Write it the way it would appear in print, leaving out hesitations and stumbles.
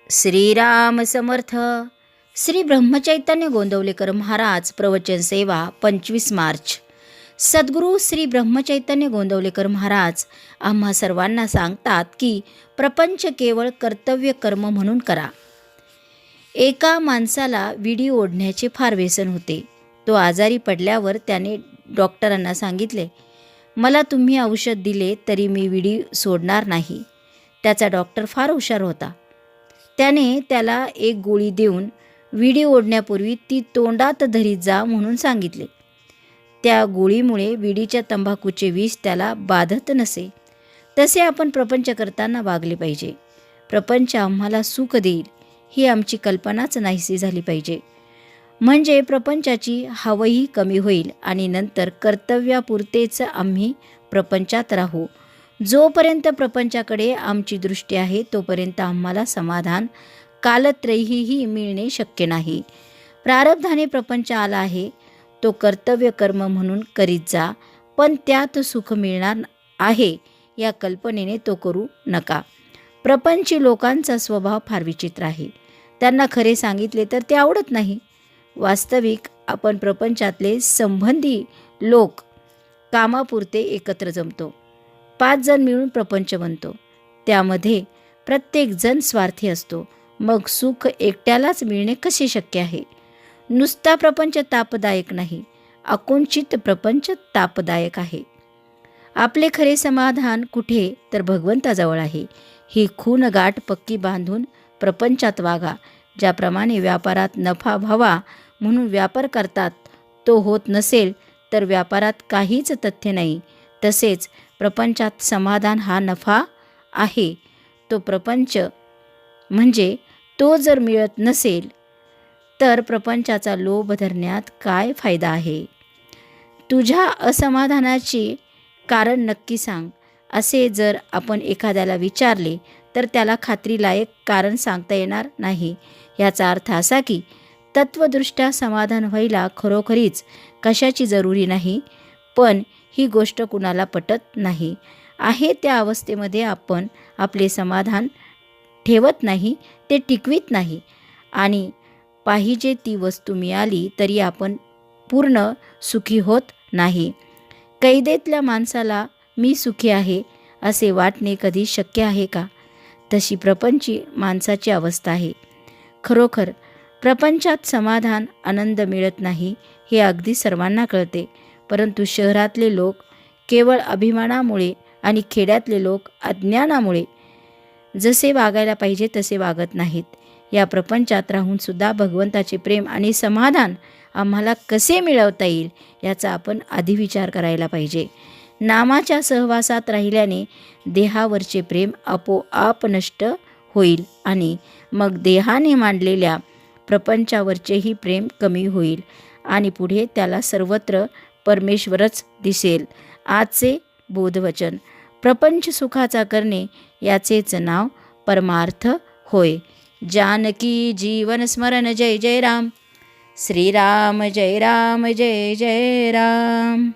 श्रीराम समर्थ. श्री ब्रह्मचैतन्य गोंदवलेकर महाराज प्रवचन सेवा 25 मार्च. सद्गुरू श्री ब्रह्मचैतन्य गोंदवलेकर महाराज आम्हा सर्वांना सांगतात की प्रपंच केवळ कर्तव्य कर्म म्हणून करा. एका माणसाला विडी ओढण्याचे फार व्यसन होते. तो आजारी पडल्यावर त्याने डॉक्टरांना सांगितले, मला तुम्ही औषध दिले तरी मी विडी सोडणार नाही. त्याचा डॉक्टर फार हुशार होता. त्याने त्याला एक गोळी देऊन विडी ओढण्यापूर्वी ती तोंडात धरीत जा म्हणून सांगितले. त्या गोळीमुळे विडीच्या तंबाखूचे विष त्याला बाधत नसे. तसे आपण प्रपंच करताना वागले पाहिजे. प्रपंच आम्हाला सुख देईल ही आमची कल्पनाच नाहीशी झाली पाहिजे. म्हणजे प्रपंचाची हवही कमी होईल आणि नंतर कर्तव्यापुरतेच आम्ही प्रपंचात राहू. जोपर्यंत प्रपंचाकडे आमची दृष्टी आहे तोपर्यंत आम्हाला समाधान कालत्रयीही मिळणे शक्य नाही. प्रारब्धाने प्रपंच आला आहे, तो कर्तव्य कर्म म्हणून करीत जा, पण त्यात सुख मिळणार आहे या कल्पनेने तो करू नका. प्रपंची लोकांचा स्वभाव फार विचित्र आहे. त्यांना खरे सांगितले तर ते आवडत नाही. वास्तविक आपण प्रपंचातले संबंधी लोक कामापुरते एकत्र जमतो. 5 जण मिळून प्रपंच बनतो. त्यामध्ये प्रत्येक जण स्वार्थी असतो. मग सुख एकट्यालाच मिळणे कसे शक्य आहे? नुसता प्रपंच तापदायक नाही, आकुंचित प्रपंच तापदायक आहे. आपले खरे समाधान कुठे तर भगवंताजवळ आहे. ही खून गाठ पक्की बांधून प्रपंचात वागा. ज्याप्रमाणे व्यापारात नफा व्हावा म्हणून व्यापार करतात तो होत नसेल तर व्यापारात काहीच तथ्य नाही. तसेच प्रपंचात समाधान हा नफा आहे. तो प्रपंच म्हणजे तो जर मिळत नसेल तर प्रपंचाचा लोभ धरण्यात काय फायदा आहे? तुझ्या असमाधानाचे कारण नक्की सांग, असे जर आपण एखाद्याला विचारले तर त्याला खात्रीलायक कारण सांगता येणार नाही. याचा अर्थ असा की तत्वदृष्ट्या समाधान व्हायला खरोखरीच कशाची जरुरी नाही, पण ही गोष्ट कुणाला पटत नाही. आहे त्या अवस्थेमध्ये आपण आपले समाधान ठेवत नाही, ते टिकवित नाही आणि पाहिजे ती वस्तू मिळाली तरी आपण पूर्ण सुखी होत नाही. कैदेतल्या माणसाला मी सुखी आहे असे वाटणे कधी शक्य आहे का? तशी प्रपंची माणसाची अवस्था आहे. खरोखर प्रपंचात समाधान आनंद मिळत नाही हे अगदी सर्वांना कळते. परंतु शहरातले लोक केवळ अभिमानामुळे आणि खेड्यातले लोक अज्ञानामुळे जसे वागायला पाहिजे तसे वागत नाहीत. या प्रपंचात राहून सुद्धा भगवंताचे प्रेम आणि समाधान आम्हाला कसे मिळवता येईल याचा आपण आधी विचार करायला पाहिजे. नामाच्या सहवासात राहिल्याने देहावरचे प्रेम आपोआप नष्ट होईल आणि मग देहाने मांडलेल्या प्रपंचावरचेही प्रेम कमी होईल आणि पुढे त्याला सर्वत्र परमेश्वरच दिसेल. आजचे बोधवचन. प्रपंच सुखाचा करणे याचेच नाव परमार्थ होय. जानकी जीवन स्मरण. जय जय राम. श्रीराम जय राम जय जय राम.